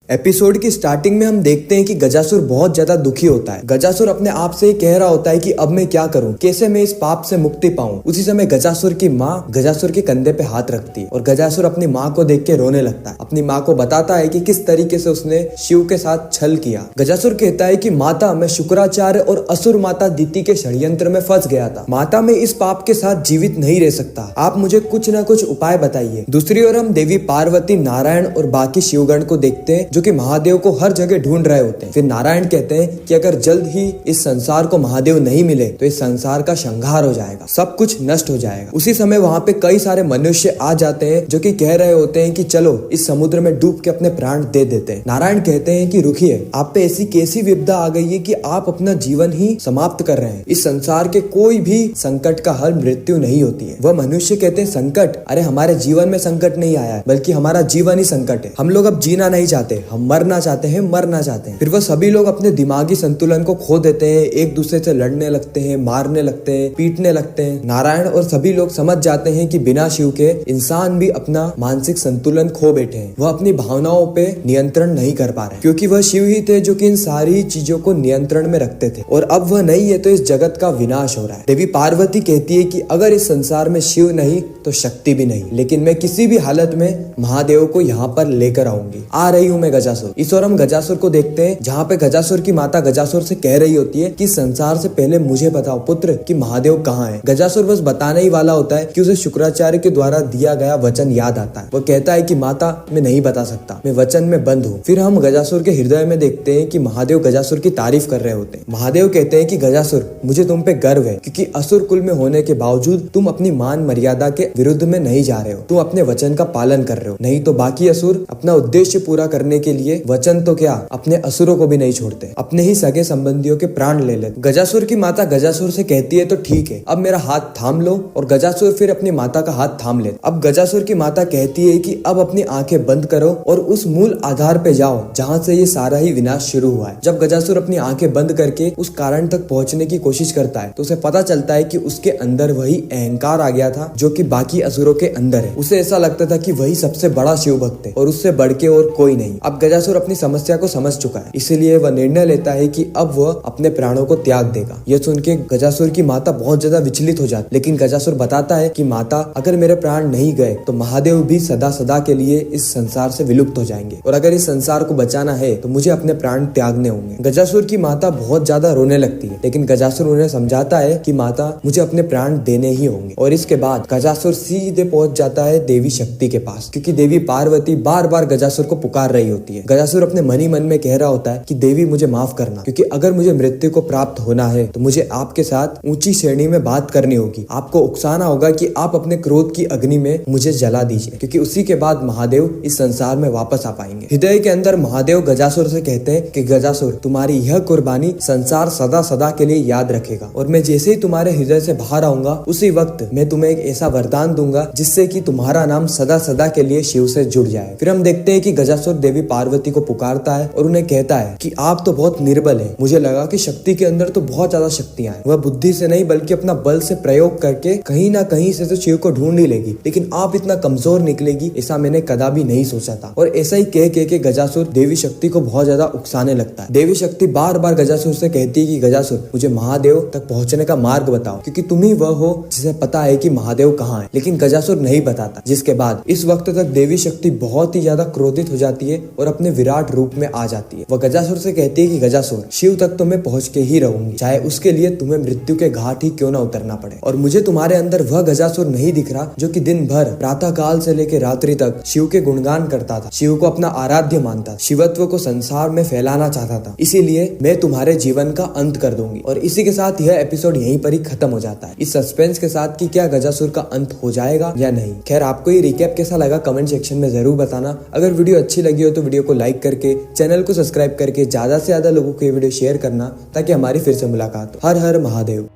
Episode की starting में हम देखते हैं कि गजासुर बहुत ज्यादा दुखी होता है। गजासुर अपने आप से ही कह रहा होता है कि अब मैं क्या करूं, कैसे मैं इस पाप से मुक्ति पाऊं। उसी समय गजासुर की माँ गजासुर के कंधे पे हाथ रखती है और गजासुर अपनी माँ को देख के रोने लगता है। अपनी माँ को बताता है कि किस तरीके से उसने शिव के साथ छल किया। गजासुर कहता है कि माता, मैं शुक्राचार्य और असुर माता दिति के षड्यंत्र में फंस गया था। माता, मैं इस पाप के साथ जीवित नहीं रह सकता, आप मुझे कुछ न कुछ उपाय बताइए। दूसरी ओर हम देवी पार्वती, नारायण और बाकी शिवगण को देखते हैं जो कि महादेव को हर जगह ढूंढ रहे होते हैं। फिर नारायण कहते हैं कि अगर जल्द ही इस संसार को महादेव नहीं मिले तो इस संसार का संहार हो जाएगा, सब कुछ नष्ट हो जाएगा। उसी समय वहाँ पे कई सारे मनुष्य आ जाते हैं जो कि कह रहे होते हैं कि चलो इस समुद्र में डूब के अपने प्राण दे देते हैं। नारायण कहते हैं कि रुकिए, आप पे ऐसी कैसी विपदा आ गई है कि आप अपना जीवन ही समाप्त कर रहे हैं। इस संसार के कोई भी संकट का हल मृत्यु नहीं होती है। वह मनुष्य कहते हैं संकट, अरे हमारे जीवन में संकट नहीं आया है, बल्कि हमारा जीवन ही संकट है। हम लोग अब जीना नहीं चाहते, हम मरना चाहते हैं, मरना चाहते हैं। फिर वह सभी लोग अपने दिमागी संतुलन को खो देते हैं, एक दूसरे से लड़ने लगते हैं, मारने लगते हैं, पीटने लगते हैं। नारायण और सभी लोग समझ जाते हैं कि बिना शिव के इंसान भी अपना मानसिक संतुलन खो बैठे हैं। वह अपनी भावनाओं पे नियंत्रण नहीं कर पा रहे, क्योंकि वह शिव ही थे जो कि इन सारी चीजों को नियंत्रण में रखते थे, और अब वह नहीं है तो इस जगत का विनाश हो रहा है। देवी पार्वती कहती है कि अगर इस संसार में शिव नहीं तो शक्ति भी नहीं, लेकिन मैं किसी भी हालत में महादेव को यहाँ पर लेकर आऊंगी। आ रही हूँ मैं गजासुर। इस ओर हम गजासुर को देखते हैं जहाँ पे गजासुर की माता गजासुर से कह रही होती है कि संसार से पहले मुझे बताओ पुत्र कि महादेव कहाँ है। गजासुर बस बताने ही वाला होता है कि उसे शुक्राचार्य के द्वारा दिया गया वचन याद आता है। वो कहता है कि माता, मैं नहीं बता सकता, मैं वचन में बंद हूँ। फिर हम गजासुर के हृदय में देखते हैं कि महादेव गजासुर की तारीफ कर रहे होते हैं। महादेव कहते हैं कि गजासुर, मुझे तुम पे गर्व है, क्योंकि असुर कुल में होने के बावजूद तुम अपनी मान मर्यादा के विरुद्ध में नहीं जा रहे हो, तुम अपने वचन का पालन कर रहे हो। नहीं तो बाकी असुर अपना उद्देश्य पूरा करने के लिए वचन तो क्या, अपने असुरों को भी नहीं छोड़ते, अपने ही सगे संबंधियों के प्राण ले लेते। गजासुर की माता गजासुर से कहती है तो ठीक है, अब मेरा हाथ थाम लो, और गजासुर फिर अपनी माता का हाथ थाम ले। अब गजासुर की माता कहती है कि अब अपनी आंखें बंद करो और उस मूल आधार पे जाओ जहाँ से ये सारा ही विनाश शुरू हुआ है। जब गजासुर अपनी आंखें बंद करके उस कारण तक पहुँचने की कोशिश करता है तो उसे पता चलता है कि उसके अंदर वही अहंकार आ गया था जो कि बाकी असुरों के अंदर है। उसे ऐसा लगता था कि वही सबसे बड़ा शिव भक्त है और उससे बढ़ के और कोई नहीं। अब गजासुर अपनी समस्या को समझ चुका है, इसीलिए वह निर्णय लेता है कि अब वह अपने प्राणों को त्याग देगा। यह सुन के गजासुर की माता बहुत ज्यादा विचलित हो जाती, लेकिन गजासुर बताता है कि माता, अगर मेरे प्राण नहीं गए तो महादेव भी सदा सदा के लिए इस संसार से विलुप्त हो जाएंगे, और अगर इस संसार को बचाना है तो मुझे अपने प्राण त्यागने होंगे। गजासुर की माता बहुत ज्यादा रोने लगती है, लेकिन गजासुर उन्हें समझाता है कि माता, मुझे अपने प्राण देने ही होंगे। और इसके बाद गजासुर सीधे पहुंच जाता है देवी शक्ति के पास, क्योंकि देवी पार्वती बार बार गजासुर को पुकार रही होती है। गजासुर अपने मन ही मन में कह रहा होता है कि देवी मुझे माफ करना, क्योंकि अगर मुझे मृत्यु को प्राप्त होना है तो मुझे आपके साथ ऊंची श्रेणी में बात करनी होगी, आपको उकसाना होगा कि आप अपने क्रोध की अग्नि में मुझे जला दीजिए, क्योंकि उसी के बाद महादेव इस संसार में वापस आ पाएंगे। हृदय के अंदर महादेव गजासुर से कहते हैं कि गजासुर, तुम्हारी यह कुर्बानी संसार सदा सदा के लिए याद रखेगा, और मैं जैसे ही तुम्हारे हृदय से बाहर आऊंगा उसी वक्त मैं तुम्हें एक ऐसा वरदान दूंगा जिससे कि तुम्हारा नाम सदा सदा के लिए शिव से जुड़ जाए। फिर हम देखते हैं कि गजासुर देवी पार्वती को पुकारता है और उन्हें कहता है कि आप तो बहुत निर्बल हैं, मुझे लगा कि शक्ति के अंदर तो बहुत ज्यादा शक्तियां हैं, वह बुद्धि से नहीं बल्कि अपना बल से प्रयोग करके कहीं ना कहीं से तो शिव को ढूंढ ही लेगी, लेकिन आप इतना कमजोर निकलेगी ऐसा मैंने कदापि नहीं सोचा था। और ऐसा ही कह के गजासुर देवी शक्ति को बहुत ज्यादा उकसाने लगता है। देवी शक्ति बार बार गजासुर से कहती है कि गजासुर, मुझे महादेव तक पहुंचने का मार्ग बताओ, क्योंकि तुम ही वह हो जिसे पता है कि महादेव कहाँ है। लेकिन गजासुर नहीं बताता, जिसके बाद इस वक्त तक देवी शक्ति बहुत ही ज्यादा क्रोधित हो जाती है और अपने विराट रूप में आ जाती है। वह गजासुर से कहती है कि गजासुर, शिव तक तो मैं पहुंच के ही रहूंगी, चाहे उसके लिए तुम्हें मृत्यु के घाट ही क्यों ना उतरना पड़े। और मुझे तुम्हारे अंदर वह गजासुर नहीं दिख रहा जो कि दिन भर प्रातः काल से लेकर रात्रि तक शिव के गुणगान करता था, शिव को अपना आराध्य मानता, शिवत्व को संसार में फैलाना चाहता था। इसीलिए मैं तुम्हारे जीवन का अंत कर दूंगी। और इसी के साथ यह एपिसोड यहीं पर ही खत्म हो जाता है, इस सस्पेंस के साथ कि क्या गजासुर का अंत हो जाएगा या नहीं। खैर, आपको ये रिकैप कैसा लगा कमेंट सेक्शन में जरूर बताना। अगर वीडियो अच्छी लगी हो तो वीडियो को लाइक करके, चैनल को सब्सक्राइब करके ज्यादा से ज्यादा लोगों को ये वीडियो शेयर करना, ताकि हमारी फिर से मुलाकात हो। हर हर महादेव।